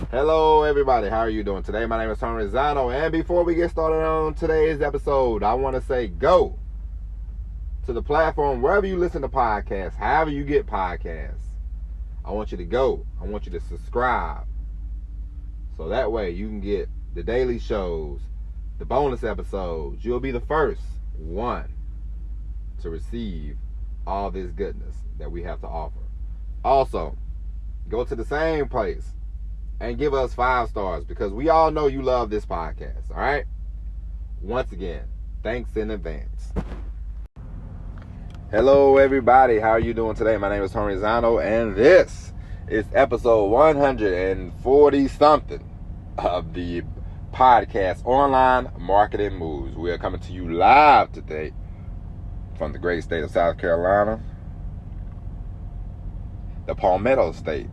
Hello, everybody. How are you doing today? My name is Tony Rizzano, and before we get started on today's episode, I want to say go to the platform wherever you listen to podcasts, however you get podcasts. I want you to go. I want you to subscribe, so that way you can get the daily shows, the bonus episodes. You'll be the first one to receive all this goodness that we have to offer. Also, go to the same place and give us 5 stars, because we all know you love this podcast, all right? Once again, thanks in advance. Hello, everybody. How are you doing today? My name is Tony Rizzano, and this is episode 140-something of the podcast, Online Marketing Moves. We are coming to you live today from the great state of South Carolina, the Palmetto State.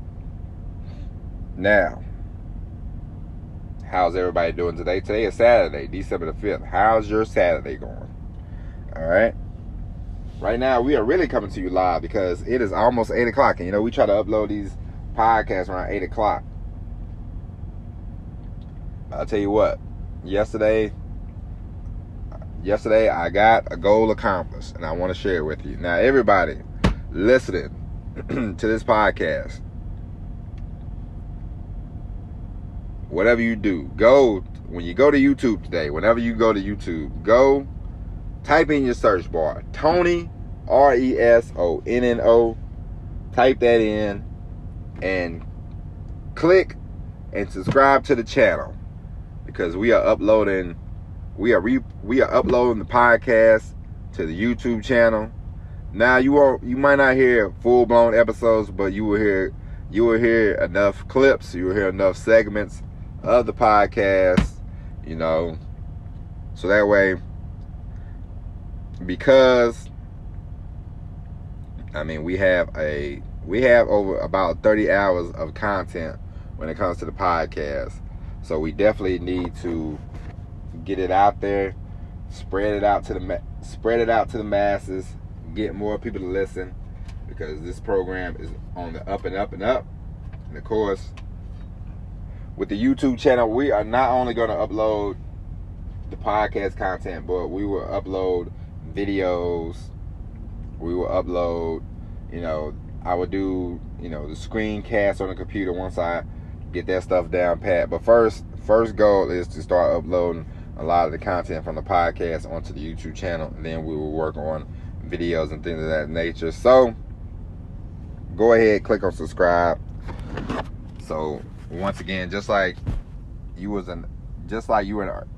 Now, how's everybody doing today? Today is Saturday, December the 5th. How's your Saturday going? All right. Right now, we are really coming to you live because it is almost 8 o'clock. And, we try to upload these podcasts around 8 o'clock. I'll tell you what. Yesterday, I got a goal accomplished, and I want to share it with you. Now, everybody listening to this podcast, whatever you do, when you go to YouTube today, whenever you go to YouTube, go type in your search bar, Tony, Resonno, type that in, and click and subscribe to the channel, because we are uploading the podcast to the YouTube channel. Now you might not hear full-blown episodes, but you will hear enough clips, you will hear enough segments of the podcast, so that way, because we have over about 30 hours of content when it comes to the podcast, so we definitely need to get it out there, spread it out to the masses, get more people to listen, because this program is on the up and up and up. And of course, with the YouTube channel, we are not only going to upload the podcast content, but we will upload videos. We will upload, I will do, the screencast on the computer once I get that stuff down pat. But first goal is to start uploading a lot of the content from the podcast onto the YouTube channel, and then we will work on videos and things of that nature. So go ahead, click on subscribe. So once again, just like you were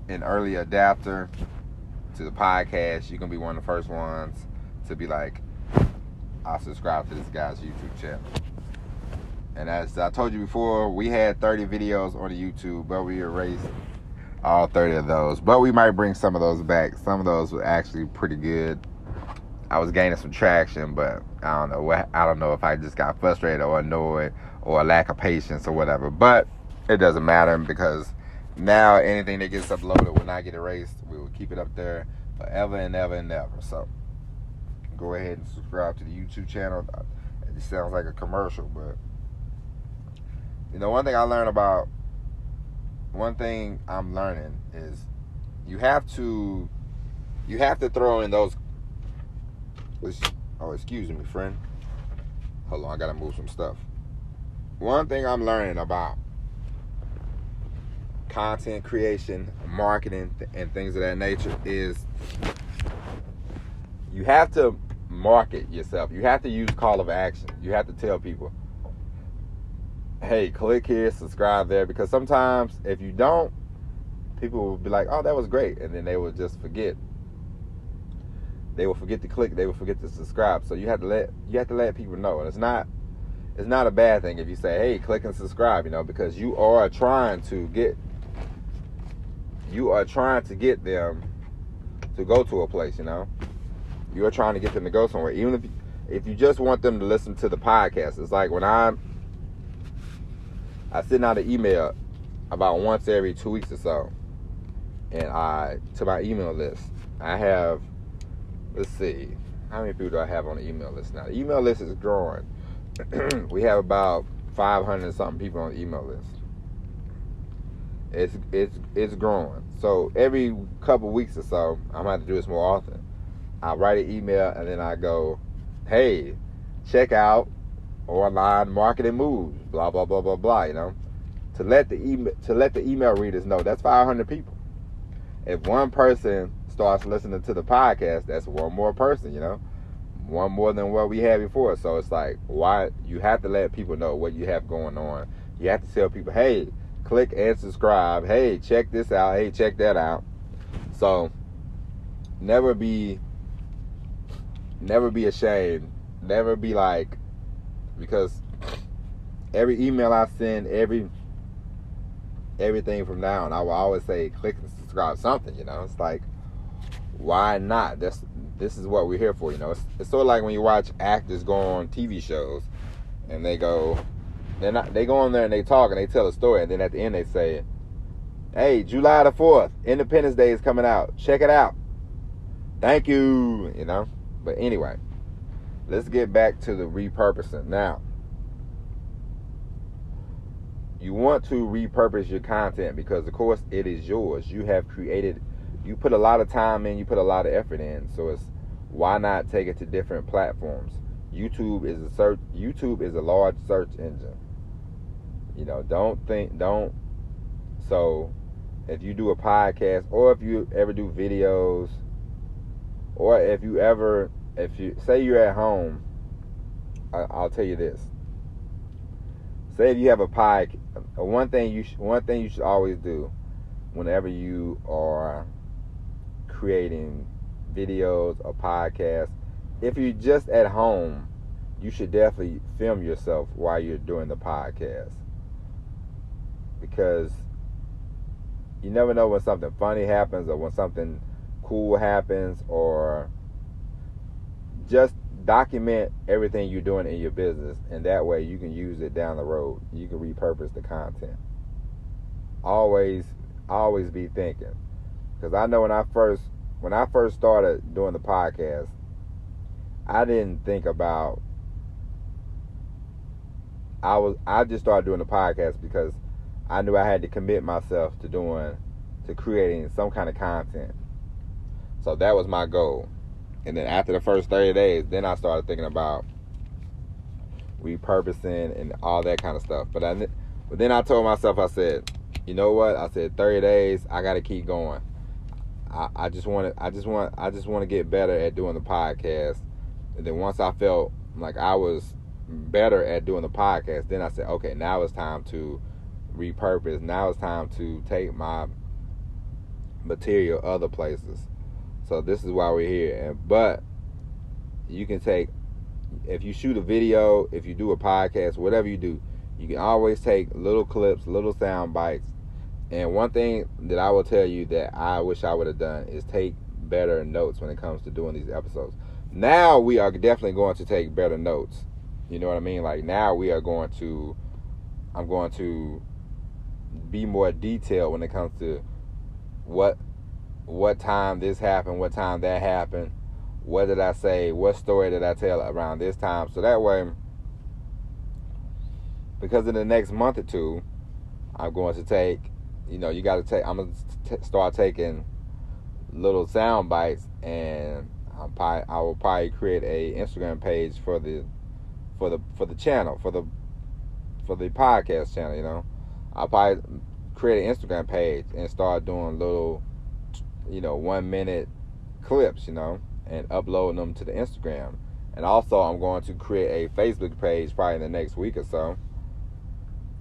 an early adapter to the podcast, you're gonna be one of the first ones to be like, I subscribe to this guy's YouTube channel. And as I told you before, we had 30 videos on the YouTube, but we erased all 30 of those. But we might bring some of those back. Some of those were actually pretty good. I was gaining some traction, but I don't know if I just got frustrated or annoyed or a lack of patience or whatever. But it doesn't matter, because now anything that gets uploaded will not get erased. We will keep it up there forever and ever and ever. So go ahead and subscribe to the YouTube channel. It just sounds like a commercial, but one thing I'm learning is you have to throw in those. Oh, excuse me, friend. Hold on, I gotta move some stuff. One thing I'm learning about content creation, marketing, and things of that nature is you have to market yourself. You have to use call of action. You have to tell people, hey, click here, subscribe there, because sometimes if you don't, people will be like, oh, that was great, and then they will just forget. They will forget to click. They will forget to subscribe. So you have to let people know. And it's not a bad thing if you say, hey, click and subscribe, because you are trying to get them to go to a place, You are trying to get them to go somewhere. Even if you just want them to listen to the podcast. It's like when I send out an email about once every 2 weeks or so, and to my email list, I have, let's see, how many people do I have on the email list now? The email list is growing. We have about 500 something people on the email list. It's growing. So every couple weeks or so, I'm gonna have to do this more often. I write an email and then I go, hey, check out online marketing moves, blah blah blah blah blah. To let the email readers know that's 500 people. If one person starts listening to the podcast, that's one more person. One more than what we had before. So it's like, why you have to let people know what you have going on. You have to tell people, hey, click and subscribe. Hey, check this out. Hey, check that out. So never be ashamed. Never be like, because every email I send, everything from now on, I will always say click and subscribe something. It's like, why not? This is what we're here for. It's sort of like when you watch actors go on TV shows and they go on there and they talk and they tell a story, and then at the end they say, hey, July the 4th, Independence Day is coming out. Check it out. Thank you. But anyway, let's get back to the repurposing. Now, you want to repurpose your content because, of course, it is yours. You have created, you put a lot of time in, you put a lot of effort in. So it's, why not take it to different platforms? YouTube is a large search engine. So if you do a podcast, or if you ever do videos, or if you say you're at home, I'll tell you this. Say if you have a podcast, one thing you should always do whenever you are creating videos or podcasts, if you're just at home, you should definitely film yourself while you're doing the podcast, because you never know when something funny happens or when something cool happens, or just document everything you're doing in your business, and that way you can use it down the road. You can repurpose the content. Always be thinking, because I know when I first started doing the podcast, I didn't think about. I just started doing the podcast because I knew I had to commit myself to creating some kind of content. So that was my goal. And then after the first 30 days, then I started thinking about repurposing and all that kind of stuff. But then I told myself, I said, you know what? I said 30 days, I got to keep going. I just want to get better at doing the podcast. And then once I felt like I was better at doing the podcast, then I said, okay, now it's time to repurpose. Now it's time to take my material other places. So this is why we're here. But you can if you shoot a video, if you do a podcast, whatever you do, you can always take little clips, little sound bites. And one thing that I will tell you that I wish I would have done is take better notes when it comes to doing these episodes. Now we are definitely going to take better notes. You know what I mean? Like now I'm going to be more detailed when it comes to what time this happened, what time that happened, what did I say, what story did I tell around this time. So that way, because in the next month or two, I'm going to take, I'm going to start taking little sound bites, and I will probably create a Instagram page for the channel, for the podcast channel. I'll probably create an Instagram page and start doing little 1 minute clips, and uploading them to the Instagram. And also I'm going to create a Facebook page probably in the next week or so,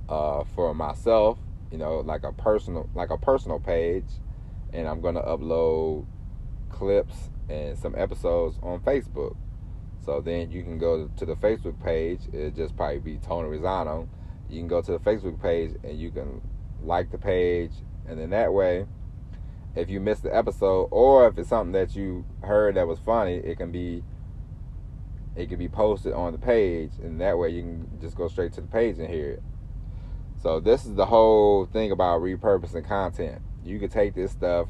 for myself, like a personal page, and I'm going to upload clips and some episodes on Facebook. So then you can go to the Facebook page. It'll just probably be Tony Rizzano. You can go to the Facebook page and you can like the page, and then that way, if you missed the episode, or if it's something that you heard that was funny, it can be posted on the page, and that way you can just go straight to the page and hear it. So this is the whole thing about repurposing content. You can take this stuff,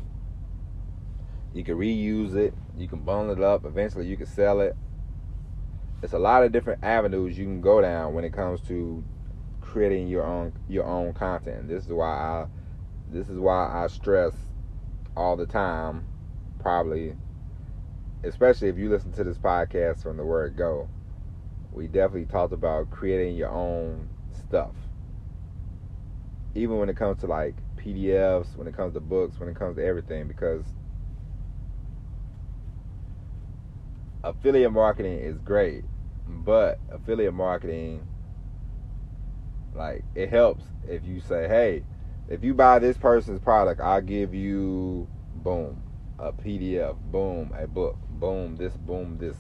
you can reuse it, you can bundle it up, eventually you can sell it. It's a lot of different avenues you can go down when it comes to creating your own content. This is why This is why I stress all the time, probably, especially if you listen to this podcast from the word go. We definitely talked about creating your own stuff. Even when it comes to like PDFs, when it comes to books, when it comes to everything, because affiliate marketing is great, but affiliate marketing, like, it helps if you say, hey, if you buy this person's product, I'll give you, boom, a PDF, boom, a book, boom, this, boom, this.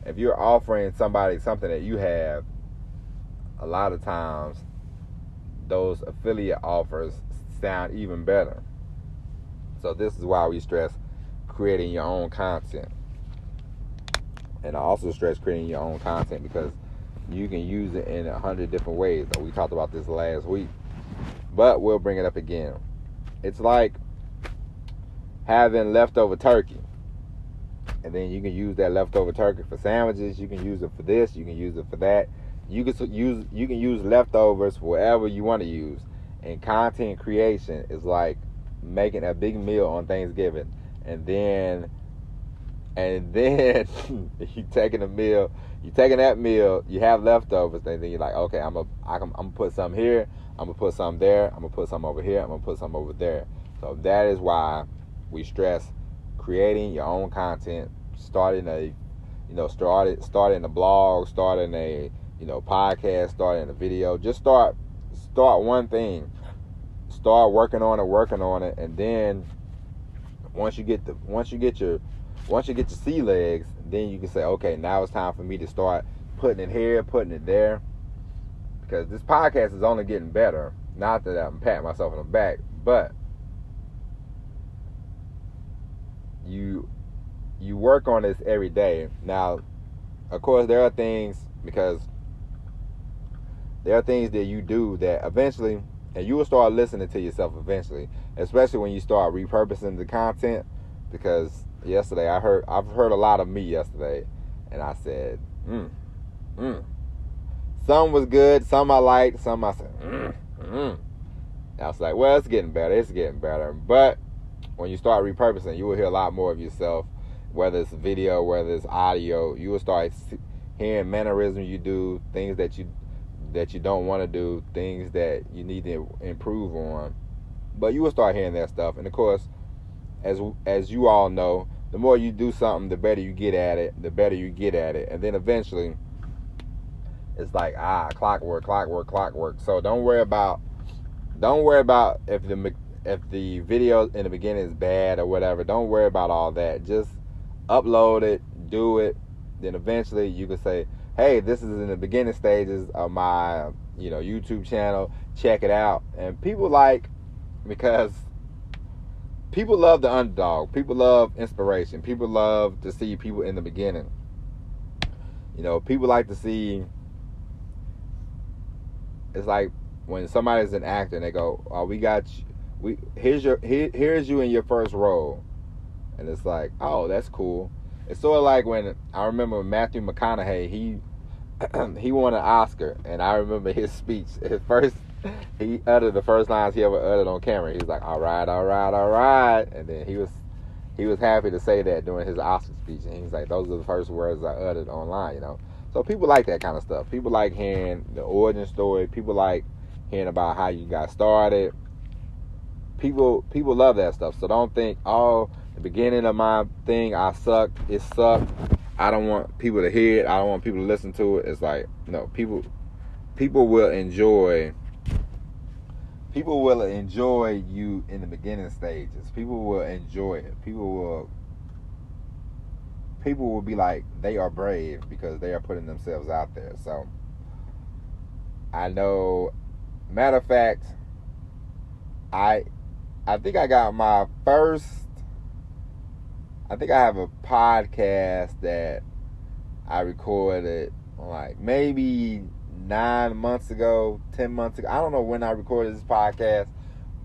If you're offering somebody something that you have, a lot of times those affiliate offers sound even better. So this is why we stress creating your own content. And I also stress creating your own content because you can use it in 100 different ways. We talked about this last week, but we'll bring it up again. It's like having leftover turkey, and then you can use that leftover turkey for sandwiches. You can use it for this. You can use it for that. You can use leftovers for whatever you want to use. And content creation is like making a big meal on Thanksgiving, and then you taking that meal, you have leftovers, and then you're like, okay, I'm gonna put some here, I'm gonna put some there, I'm gonna put some over here, I'm gonna put some over there. So that is why we stress creating your own content, starting a blog, starting a podcast, starting a video. Just start one thing, start working on it, and then once you get your sea legs, then you can say, okay, now it's time for me to start putting it here, putting it there. Because this podcast is only getting better. Not that I'm patting myself on the back, but you work on this every day. Now, of course, there are things that you do that eventually, and you will start listening to yourself eventually, especially when you start repurposing the content. Because yesterday I've heard a lot of me yesterday, and I said, some was good, some I liked, some I said, And I was like, well, it's getting better. But when you start repurposing, you will hear a lot more of yourself, whether it's video, whether it's audio. You will start hearing mannerisms you do, things that you don't want to do, things that you need to improve on. But you will start hearing that stuff. And of course, as you all know, the more you do something, the better you get at it, and then eventually it's like clockwork. So don't worry about if the video in the beginning is bad or whatever. Don't worry about all that. Just upload it, do it, then eventually you can say, hey, this is in the beginning stages of my YouTube channel, check it out. And because people love the underdog. People love inspiration. People love to see people in the beginning. People like to see. It's like when somebody's an actor and they go, "Oh, we got you. Here's you in your first role," and it's like, "Oh, that's cool." It's sort of like when I remember Matthew McConaughey. He won an Oscar, and I remember his speech. He uttered the first lines he ever uttered on camera. He was like, all right. And then he was happy to say that during his Oscar speech. And he was like, those are the first words I uttered online, So people like that kind of stuff. People like hearing the origin story. People like hearing about how you got started. People love that stuff. So don't think, oh, the beginning of my thing, I sucked. It sucked. I don't want people to hear it. I don't want people to listen to it. It's like, no, people will enjoy you in the beginning stages. People will enjoy it. People will be like, they are brave because they are putting themselves out there. So I know, matter of fact, I think I got my first, I think I have a podcast that I recorded like maybe 9 months ago, 10 months ago. I don't know when I recorded this podcast,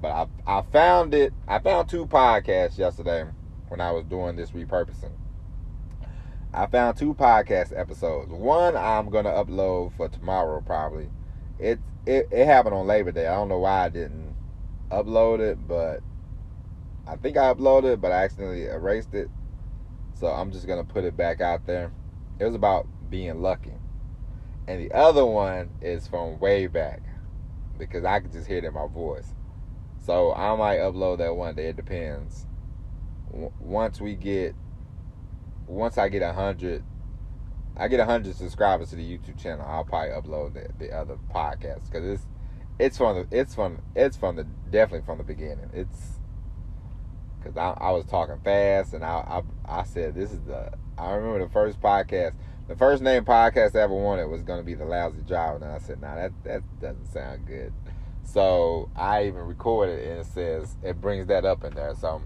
but I found it. I found 2 podcasts yesterday when I was doing this repurposing. I found 2 podcast episodes. One I'm gonna upload for tomorrow probably. It happened on Labor Day. I don't know why I didn't upload it, but I think I uploaded it, but I accidentally erased it. So I'm just going to put it back out there. It was about being lucky. And the other one is from way back, because I could just hear it in my voice. So I might upload that one day. It depends. Once I get 100, I get 100 subscribers to the YouTube channel, I'll probably upload the other podcasts, because it's definitely from the beginning. It's because I was talking fast, and I said I remember the first podcast. The first name podcast I ever wanted was going to be The Lousy Driver. And I said, nah, that doesn't sound good. So I even recorded it, and it brings that up in there. So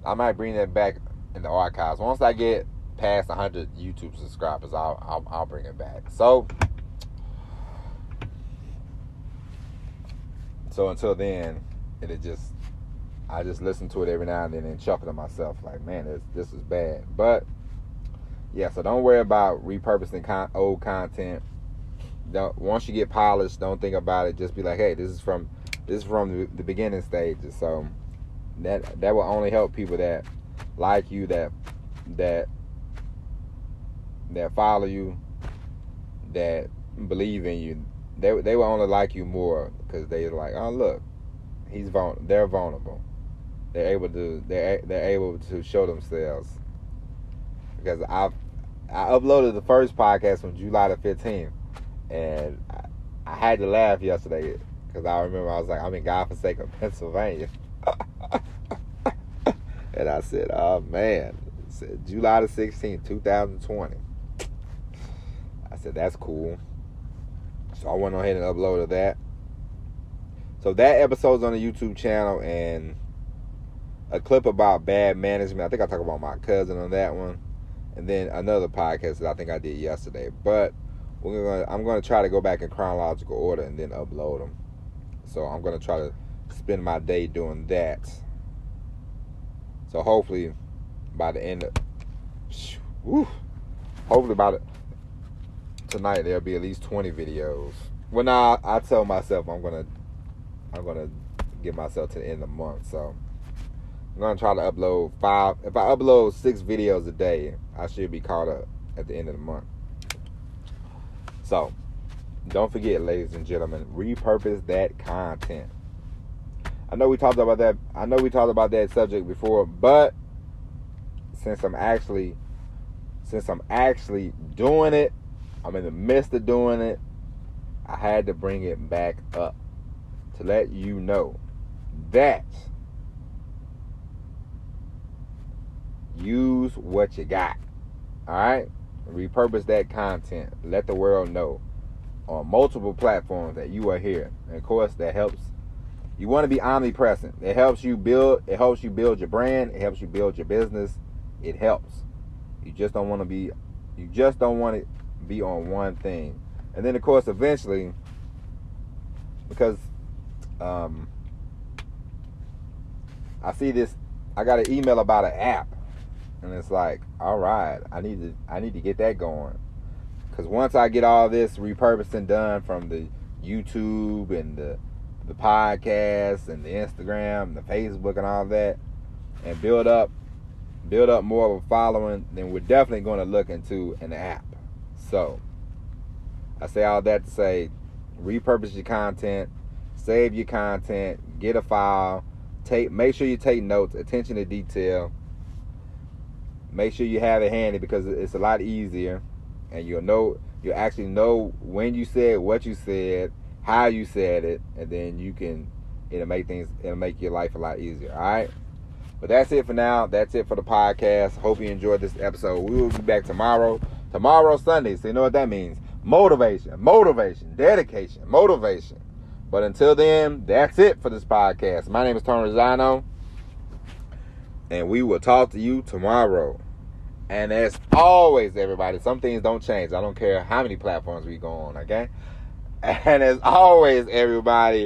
I might bring that back in the archives. Once I get past 100 YouTube subscribers, I'll bring it back. So until then, I just listen to it every now and then and chuckle to myself like, man, this is bad. But yeah, so don't worry about repurposing old content. Once you get polished, don't think about it. Just be like, hey, this is from the beginning stages. So that will only help people that like you, that follow you, that believe in you. They will only like you more because they're like, oh look, they're vulnerable. They're able to show themselves. Because I uploaded the first podcast on July the 15th, and I had to laugh yesterday because I remember I was like, I'm in Godforsaken, Pennsylvania. And I said, oh man, it said July the 16th, 2020. I said, that's cool. So I went ahead and uploaded that. So that episode's on the YouTube channel, and a clip about bad management. I think I talked about my cousin on that one. And then another podcast that I think I did yesterday. But I'm going to try to go back in chronological order and then upload them. So I'm going to try to spend my day doing that. So hopefully by the end of... hopefully by tonight there'll be at least 20 videos. Well, now I tell myself I'm going to get myself to the end of the month. So I'm going to try to upload 5. If I upload 6 videos a day, I should be caught up at the end of the month. So, don't forget, ladies and gentlemen, repurpose that content. I know we talked about that subject before, but since I'm actually doing it, I'm in the midst of doing it, I had to bring it back up to let you know that use what you got. Alright? Repurpose that content. Let the world know on multiple platforms that you are here. And of course, that helps. You want to be omnipresent. It helps you build your brand. It helps you build your business. It helps. You just don't want to be on one thing. And then of course, eventually, because I see this, I got an email about an app. And it's like, all right, I need to get that going. Because once I get all this repurposing done from the YouTube and the podcast and the Instagram and the Facebook and all that, and build up more of a following, then we're definitely going to look into an app. So I say all that to say, repurpose your content, save your content, get a file, make sure you take notes, attention to detail. Make sure you have it handy because it's a lot easier, and you'll actually know when you said what you said, how you said it, and then it'll make your life a lot easier. All right. But that's it for now. That's it for the podcast. Hope you enjoyed this episode. We will be back tomorrow. Tomorrow, Sunday. So you know what that means. Motivation, dedication, motivation. But until then, that's it for this podcast. My name is Tony Rosano, and we will talk to you tomorrow. And as always, everybody, some things don't change. I don't care how many platforms we go on, okay? And as always, everybody,